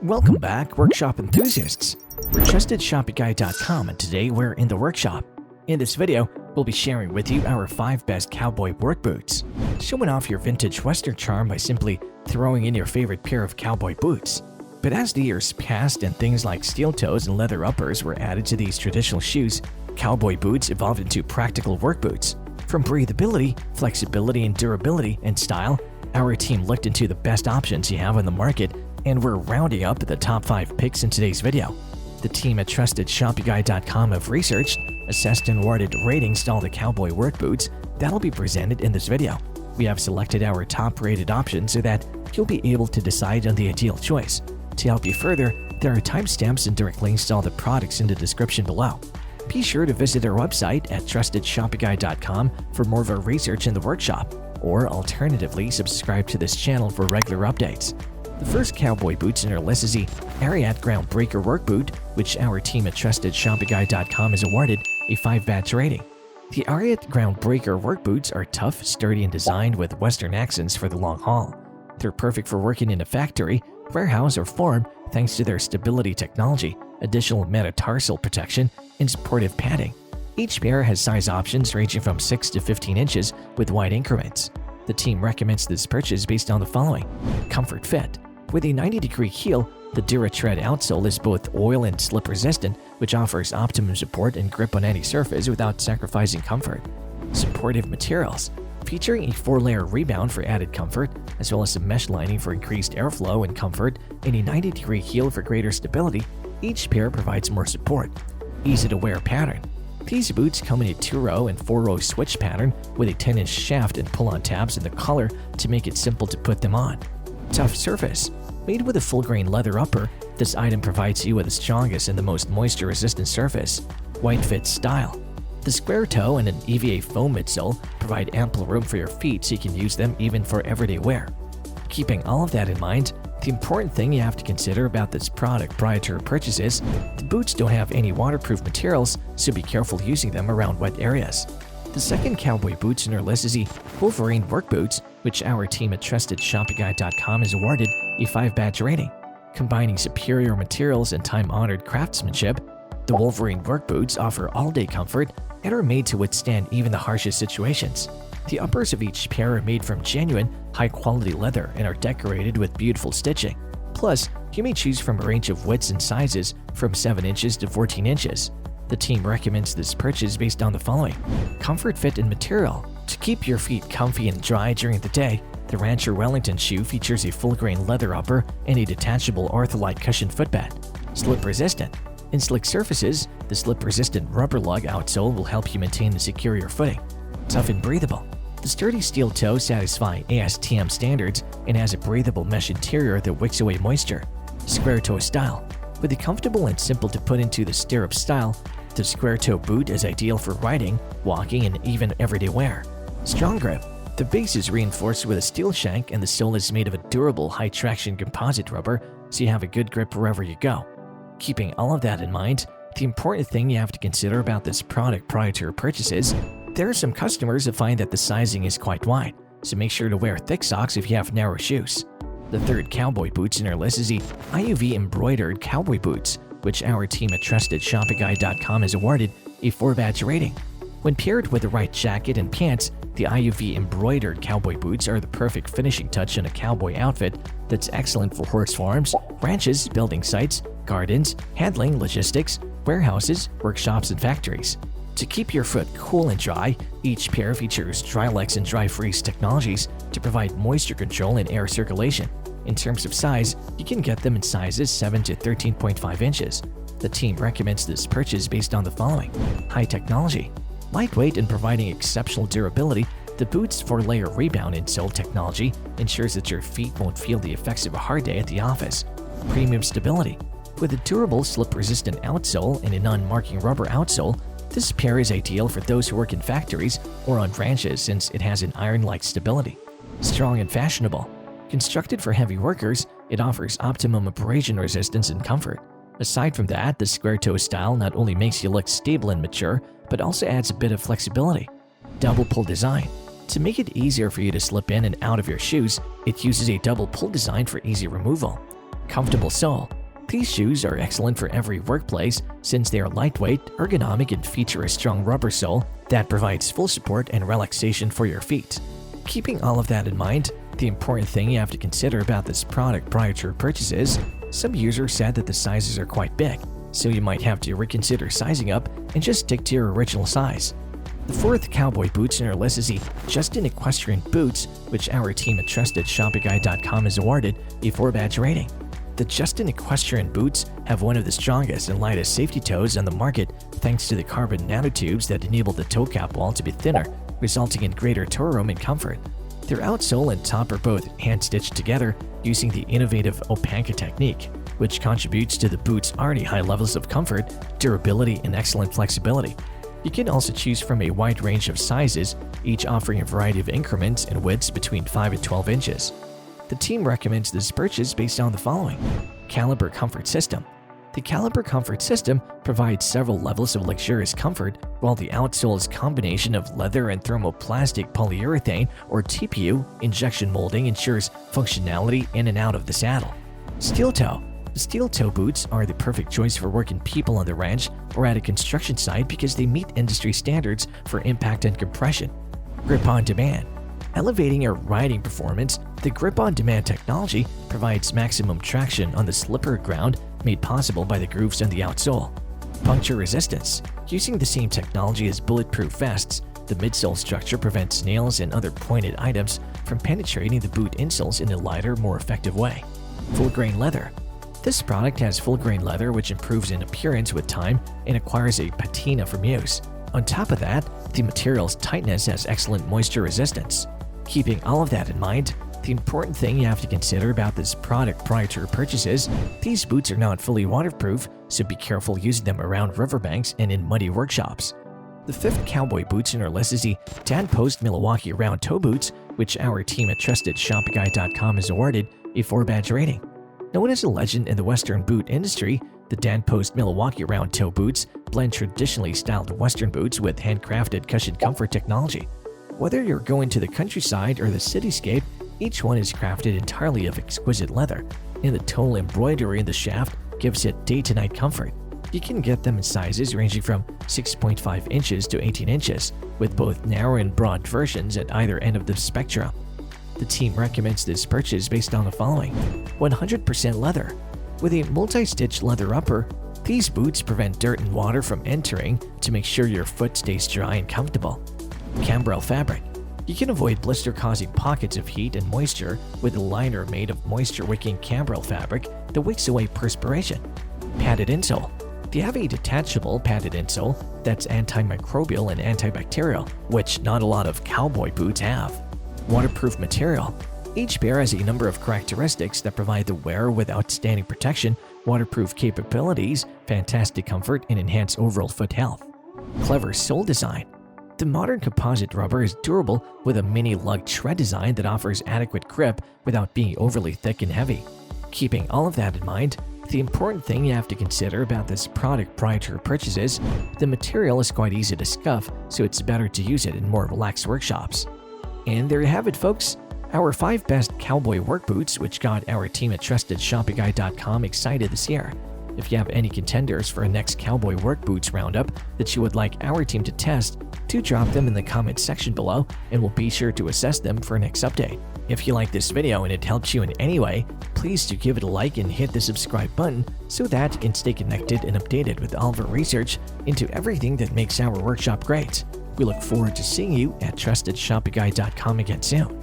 Welcome back, workshop enthusiasts. We're trustedshopguy.com and today we're in the workshop. In this video, we'll be sharing with you our 5 best cowboy work boots. Showing off your vintage western charm by simply throwing in your favorite pair of cowboy boots. But as the years passed and things like steel toes and leather uppers were added to these traditional shoes, cowboy boots evolved into practical work boots. From breathability, flexibility, and durability and style, our team looked into the best options you have on the market, and we're rounding up the top 5 picks in today's video. The team at trustedshopguy.com have researched, assessed, and awarded ratings to all the cowboy work boots that'll be presented in this video. We have selected our top-rated options so that you'll be able to decide on the ideal choice. To help you further, there are timestamps and direct links to all the products in the description below. Be sure to visit our website at trustedshopguy.com for more of our research in the workshop, or alternatively, subscribe to this channel for regular updates. The first cowboy boots in our list is the ARIAT Groundbreaker Work Boot, which our team at trustedshopguy.com has awarded a 5-badge rating. The ARIAT Groundbreaker Work Boots are tough, sturdy, and designed with Western accents for the long haul. They're perfect for working in a factory, warehouse, or farm thanks to their stability technology, additional metatarsal protection, and supportive padding. Each pair has size options ranging from 6 to 15 inches with wide increments. The team recommends this purchase based on the following: comfort fit. With a 90-degree heel, the DuraTread outsole is both oil and slip resistant, which offers optimum support and grip on any surface without sacrificing comfort. Supportive materials. Featuring a 4-layer rebound for added comfort, as well as a mesh lining for increased airflow and comfort, and a 90-degree heel for greater stability, each pair provides more support. Easy-to-wear pattern. These boots come in a 2-row and 4-row switch pattern with a 10-inch shaft and pull-on tabs in the collar to make it simple to put them on. Tough surface. Made with a full-grain leather upper, this item provides you with the strongest and the most moisture-resistant surface. Wide fit style. The square toe and an EVA foam midsole provide ample room for your feet so you can use them even for everyday wear. Keeping all of that in mind, the important thing you have to consider about this product prior to your purchase is the boots don't have any waterproof materials, so be careful using them around wet areas. The second cowboy boots in our list is the Wolverine Work Boots, which our team at trustedshopguy.com has awarded a 5-badge rating. Combining superior materials and time-honored craftsmanship, the Wolverine Work Boots offer all-day comfort and are made to withstand even the harshest situations. The uppers of each pair are made from genuine, high-quality leather and are decorated with beautiful stitching. Plus, you may choose from a range of widths and sizes from 7 inches to 14 inches. The team recommends this purchase based on the following: comfort, fit, and material. To keep your feet comfy and dry during the day, the Rancher Wellington shoe features a full-grain leather upper and a detachable Ortholite cushioned footbed. Slip resistant. In slick surfaces, the slip-resistant rubber lug outsole will help you maintain and secure your footing. Tough and breathable. The sturdy steel toe satisfies ASTM standards and has a breathable mesh interior that wicks away moisture. Square toe style. With a comfortable and simple to put into the stirrup style, the square toe boot is ideal for riding, walking, and even everyday wear. Strong grip. The base is reinforced with a steel shank and the sole is made of a durable high-traction composite rubber, so you have a good grip wherever you go. Keeping all of that in mind, the important thing you have to consider about this product prior to your purchase is there are some customers that find that the sizing is quite wide, so make sure to wear thick socks if you have narrow shoes. The third cowboy boots in our list is the IUV Embroidered Cowboy Boots, which our team at trustedshopguy.com has awarded a 4-badge rating. When paired with the right jacket and pants, the IUV Embroidered Cowboy Boots are the perfect finishing touch on a cowboy outfit that's excellent for horse farms, ranches, building sites, gardens, handling, logistics, warehouses, workshops, and factories. To keep your foot cool and dry, each pair features Drylex and Dry Freeze technologies to provide moisture control and air circulation. In terms of size, you can get them in sizes 7 to 13.5 inches. The team recommends this purchase based on the following: high technology. Lightweight and providing exceptional durability, the boot's 4-layer rebound insole technology ensures that your feet won't feel the effects of a hard day at the office. Premium stability. With a durable slip-resistant outsole and a non-marking rubber outsole, this pair is ideal for those who work in factories or on ranches since it has an iron-like stability. Strong and fashionable. Constructed for heavy workers, it offers optimum abrasion resistance and comfort. Aside from that, the square toe style not only makes you look stable and mature, but also adds a bit of flexibility. Double pull design. To make it easier for you to slip in and out of your shoes, it uses a double pull design for easy removal. Comfortable sole. These shoes are excellent for every workplace since they are lightweight, ergonomic, and feature a strong rubber sole that provides full support and relaxation for your feet. Keeping all of that in mind, the important thing you have to consider about this product prior to your purchase is, some users said that the sizes are quite big, so you might have to reconsider sizing up and just stick to your original size. The fourth Cowboy boots in our list is the Justin Equestrian Boots, which our team at TrustedShoppingGuide.com has awarded a 4-badge rating. The Justin Equestrian boots have one of the strongest and lightest safety toes on the market thanks to the carbon nanotubes that enable the toe cap wall to be thinner, resulting in greater toe room and comfort. Their outsole and top are both hand-stitched together using the innovative Opanka technique, which contributes to the boot's already high levels of comfort, durability, and excellent flexibility. You can also choose from a wide range of sizes, each offering a variety of increments and widths between 5 and 12 inches. The team recommends this purchase based on the following. Caliber Comfort System. The Caliber Comfort System provides several levels of luxurious comfort, while the outsole's combination of leather and thermoplastic polyurethane or TPU injection molding ensures functionality in and out of the saddle. Steel toe. The steel toe boots are the perfect choice for working people on the ranch or at a construction site because they meet industry standards for impact and compression. Grip on demand. Elevating your riding performance, the Grip on Demand technology provides maximum traction on the slippery ground made possible by the grooves on the outsole. Puncture resistance. Using the same technology as bulletproof vests, the midsole structure prevents nails and other pointed items from penetrating the boot insoles in a lighter, more effective way. Full-grain leather. This product has full-grain leather which improves in appearance with time and acquires a patina from use. On top of that, the material's tightness has excellent moisture resistance. Keeping all of that in mind, the important thing you have to consider about this product prior to your purchase is, these boots are not fully waterproof, so be careful using them around riverbanks and in muddy workshops. The fifth Cowboy boots in our list is the Dan Post Milwaukee Round Toe Boots, which our team at TrustedShoppingGuide.com has awarded a 4-badge rating. Known as a legend in the Western boot industry, the Dan Post Milwaukee Round Toe Boots blend traditionally styled Western boots with handcrafted cushion comfort technology. Whether you're going to the countryside or the cityscape, each one is crafted entirely of exquisite leather, and the tonal embroidery in the shaft gives it day-to-night comfort. You can get them in sizes ranging from 6.5 inches to 18 inches, with both narrow and broad versions at either end of the spectrum. The team recommends this purchase based on the following. 100% leather. With a multi-stitch leather upper, these boots prevent dirt and water from entering to make sure your foot stays dry and comfortable. Cambrel fabric. You can avoid blister-causing pockets of heat and moisture with a liner made of moisture-wicking cambrel fabric that wicks away perspiration. Padded insole. They have a detachable padded insole that's antimicrobial and antibacterial, which not a lot of cowboy boots have. Waterproof material. Each pair has a number of characteristics that provide the wearer with outstanding protection, waterproof capabilities, fantastic comfort, and enhance overall foot health. Clever sole design. The modern composite rubber is durable with a mini lug tread design that offers adequate grip without being overly thick and heavy. Keeping all of that in mind, the important thing you have to consider about this product prior to your purchase is, the material is quite easy to scuff, so it's better to use it in more relaxed workshops. And there you have it, folks. Our 5 best cowboy work boots, which got our team at TrustedShoppingGuide.com excited this year. If you have any contenders for a next cowboy work boots roundup that you would like our team to test, do drop them in the comments section below and we'll be sure to assess them for next update. If you like this video and it helps you in any way, please do give it a like and hit the subscribe button so that you can stay connected and updated with all of our research into everything that makes our workshop great. We look forward to seeing you at TrustedShoppingGuide.com again soon.